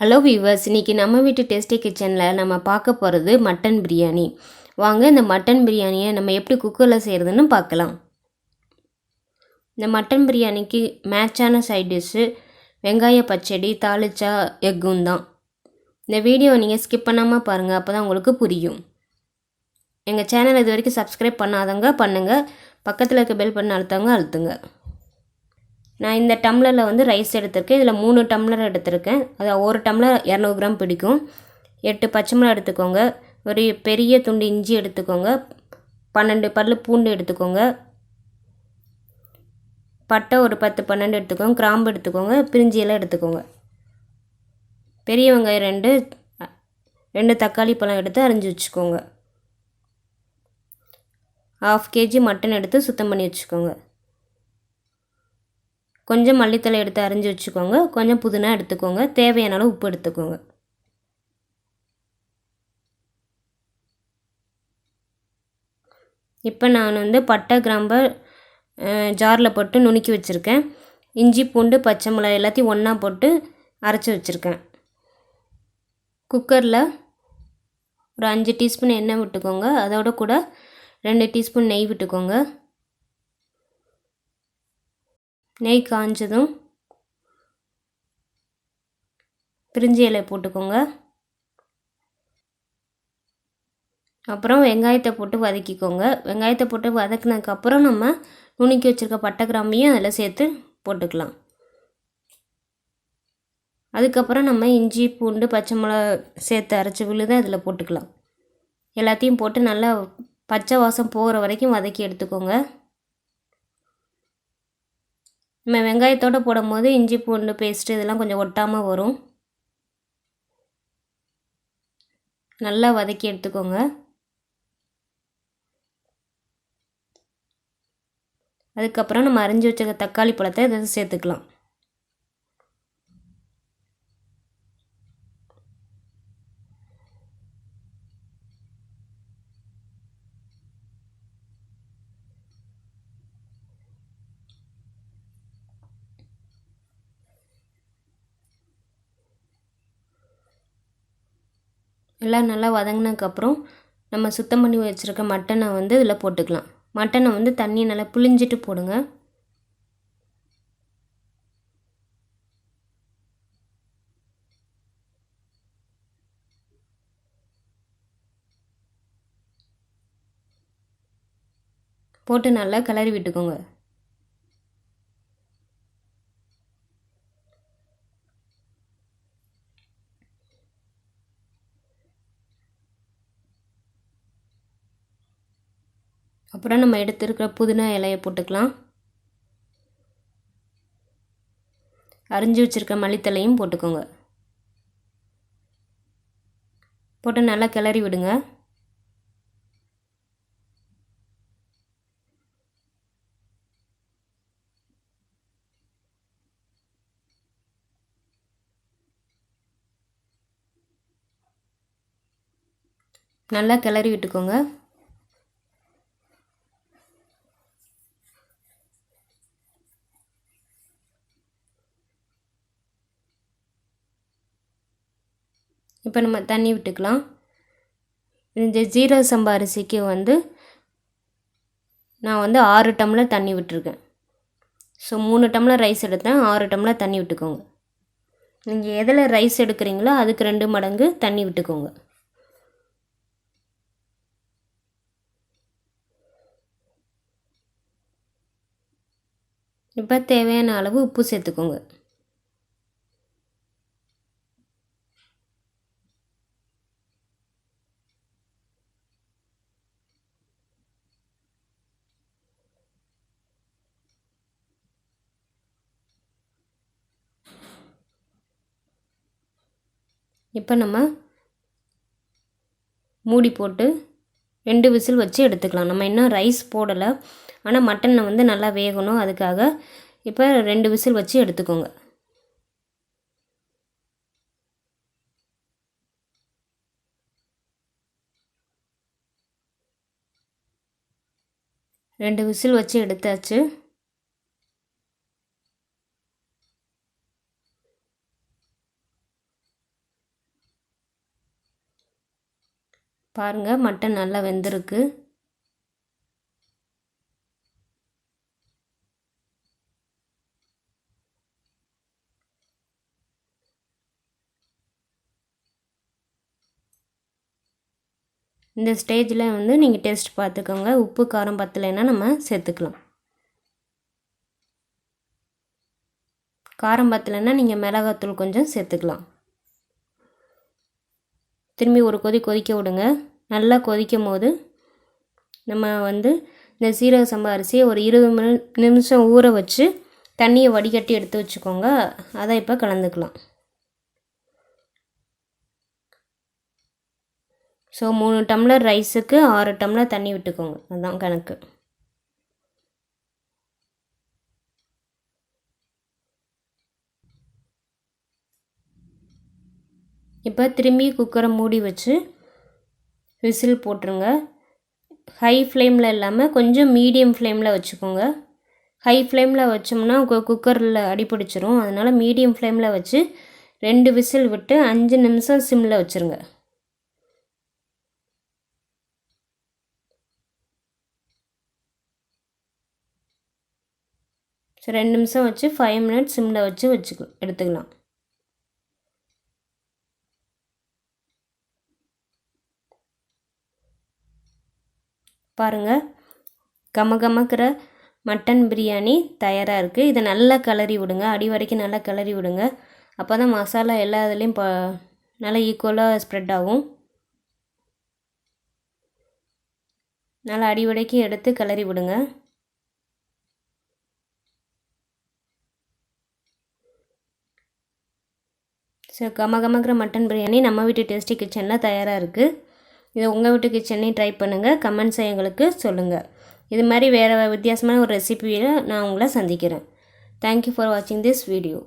Hello viewers, இன்றைக்கி நம்ம வீட்டு டேஸ்டி கிச்சனில் நம்ம பார்க்க போகிறது மட்டன் பிரியாணி. வாங்க இந்த மட்டன் பிரியாணியை நம்ம எப்படி குக்கரில் செய்கிறதுன்னு பார்க்கலாம். இந்த மட்டன் பிரியாணிக்கு மேட்சான சைட் டிஷ்ஷு வெங்காய பச்சடி தாளிச்சா எக்கும் தான். இந்த வீடியோவை நீங்கள் ஸ்கிப் பண்ணாமல் பாருங்கள், அப்போ தான் உங்களுக்கு புரியும். எங்கள் சேனல் இது வரைக்கும் சப்ஸ்கிரைப் பண்ணாதவங்க பண்ணுங்கள், பக்கத்தில் இருக்க பெல் பண்ண அழுத்துங்க. நான் இந்த டம்ளரில் வந்து ரைஸ் எடுத்திருக்கேன். இதில் 3 டம்ளர் எடுத்திருக்கேன். அது ஒரு டம்ளர் 200 கிராம் பிடிக்கும். 8 பச்சை மிளகாய் எடுத்துக்கோங்க. ஒரு பெரிய துண்டு இஞ்சி எடுத்துக்கோங்க. 12 பல் பூண்டு எடுத்துக்கோங்க. பட்டை ஒரு 10-12 எடுத்துக்கோங்க. கிராம்பு எடுத்துக்கோங்க. பிரிஞ்சி எல்லாம் எடுத்துக்கோங்க. பெரிய வெங்காயம் 2 தக்காளி பழம் எடுத்து அரிஞ்சு வச்சுக்கோங்க. 1/2 kg மட்டன் எடுத்து சுத்தம் பண்ணி வச்சுக்கோங்க. கொஞ்சம் மல்லித்தலை எடுத்து அரிஞ்சு வச்சுக்கோங்க. கொஞ்சம் புதினா எடுத்துக்கோங்க. தேவையான அளவு உப்பு எடுத்துக்கோங்க. இப்போ நான் வந்து பட்டை கிராம்பை ஜாரில் போட்டு நுணுக்கி வச்சுருக்கேன். இஞ்சி பூண்டு பச்சை மிளகாய் எல்லாத்தையும் ஒன்றா போட்டு அரைச்சி வச்சுருக்கேன். குக்கரில் ஒரு 5 டீஸ்பூன் எண்ணெய் விட்டுக்கோங்க. அதோட கூட 2 டீஸ்பூன் நெய் விட்டுக்கோங்க. நெய் காஞ்சதும் பிரிஞ்சி இலை போட்டுக்கோங்க. அப்புறம் வெங்காயத்தை போட்டு வதக்கிக்கோங்க. வெங்காயத்தை போட்டு வதக்கினதுக்கப்புறம் நம்ம நுணுக்கி வச்சுருக்க பட்டை கிராம்பையும் அதில் சேர்த்து போட்டுக்கலாம். அதுக்கப்புறம் நம்ம இஞ்சி பூண்டு பச்சை மிளகா சேர்த்து அரைச்சி விழுது அதில் போட்டுக்கலாம். எல்லாத்தையும் போட்டு நல்லா பச்சை வாசம் போகிற வரைக்கும் வதக்கி எடுத்துக்கோங்க. நம்ம வெங்காயத்தோடு போடும்போது இஞ்சி பூண்டு பேஸ்ட்டு இதெல்லாம் கொஞ்சம் ஒட்டாமல் வரும். நல்லா வதக்கி எடுத்துக்கோங்க. அதுக்கப்புறம் நம்ம அரிஞ்சு வச்சுக்க தக்காளி பழத்தை இதை சேர்த்துக்கலாம். எல்லாம் நல்லா வதங்கினதுக்கப்புறம் நம்ம சுத்தம் பண்ணி வச்சுருக்க மட்டனை வந்து இதில் போட்டுக்கலாம். மட்டனை வந்து தண்ணி நல்லா புளிஞ்சிட்டு போடுங்க. போட்டு நல்லா கிளறி விட்டுக்கோங்க. அப்புறம் நம்ம எடுத்துருக்கிற புதினா இலையை போட்டுக்கலாம். அரிஞ்சு வச்சுருக்க மல்லித்தலையும் போட்டுக்கோங்க. போட்டு நல்லா கிளறி விடுங்க. நல்லா கிளறி விட்டுக்கோங்க. இப்போ நம்ம தண்ணி விட்டுக்கலாம். இந்த ஜீரக சம்பா அரிசிக்கு வந்து நான் வந்து 6 டம்ளர் தண்ணி விட்டுருக்கேன். ஸோ 3 டம்ளர் ரைஸ் எடுத்தேன், 6 டம்ளர் தண்ணி விட்டுக்கோங்க. நீங்கள் எதில் ரைஸ் எடுக்கிறீங்களோ அதுக்கு 2 மடங்கு தண்ணி விட்டுக்கோங்க. இப்போ தேவையான அளவு உப்பு சேர்த்துக்கோங்க. இப்போ நம்ம மூடி போட்டு 2 விசில் வச்சு எடுத்துக்கலாம். நம்ம இன்னும் ரைஸ் போடலை, ஆனால் மட்டனை வந்து நல்லா வேகணும். அதுக்காக இப்போ 2 விசில் வச்சு எடுத்துக்கோங்க. ரெண்டு விசில் வச்சு எடுத்தாச்சு. பாருங்கள் மட்டன் நல்லா வெந்திருக்கு. இந்த ஸ்டேஜில் வந்து நீங்கள் டேஸ்ட் பார்த்துக்கோங்க. உப்பு காரம் பத்தலைன்னா நம்ம சேர்த்துக்கலாம். காரம் பத்தலைன்னா நீங்கள் மிளகாத்தூள் கொஞ்சம் சேர்த்துக்கலாம். திரும்பி ஒரு கொதிக்க விடுங்க. நல்லா கொதிக்கும் போது நம்ம வந்து இந்த சீரக சம்பா அரிசியை ஒரு 20 நிமிஷம் ஊற வச்சு தண்ணியை வடிகட்டி எடுத்து வச்சுக்கோங்க. அதை இப்போ கலந்துக்கலாம். ஸோ 3 டம்ளர் ரைஸுக்கு 6 டம்ளர் தண்ணி விட்டுக்கோங்க. அதுதான் கணக்கு. இப்போ திரும்பி குக்கரை மூடி வச்சு விசில் போட்டுருங்க. ஹை ஃப்ளேமில் இல்லாமல் கொஞ்சம் மீடியம் ஃப்ளேமில் வச்சுக்கோங்க. ஹை ஃப்ளேமில் வச்சோம்னா குக்கரில் அடிப்பிடிச்சிரும். அதனால் மீடியம் ஃப்ளேமில் வச்சு 2 விசில் விட்டு 5 நிமிஷம் சிம்மில் வச்சுருங்க. ஸோ 2 நிமிஷம் வச்சு 5 மினிட்ஸ் சிம்மில் வச்சு எடுத்துக்கலாம். பாருங்கள், கமகமக்கிற மட்டன் பிரியாணி தயாராக இருக்குது. இதை நல்லா கிளறி விடுங்க. அடி வரைக்கும் நல்லா கிளறி விடுங்க. அப்போ தான் மசாலா எல்லா இதுலேயும் நல்லா ஈக்குவலாக ஸ்ப்ரெட் ஆகும். நல்லா அடி வரைக்கும் எடுத்து கிளறி விடுங்க. ஸோ கமகமக்கிற மட்டன் பிரியாணி நம்ம வீட்டு டேஸ்டி கிச்சனில் தயாராக இருக்குது. இதை உங்கள் வீட்டு கிச்சனையும் ட்ரை பண்ணுங்கள். கமெண்ட்ஸை எங்களுக்கு சொல்லுங்கள். இது மாதிரி வேறு வித்தியாசமான ஒரு ரெசிபியில் நான் உங்களை சந்திக்கிறேன். தேங்க்யூ ஃபார் வாட்சிங் திஸ் வீடியோ.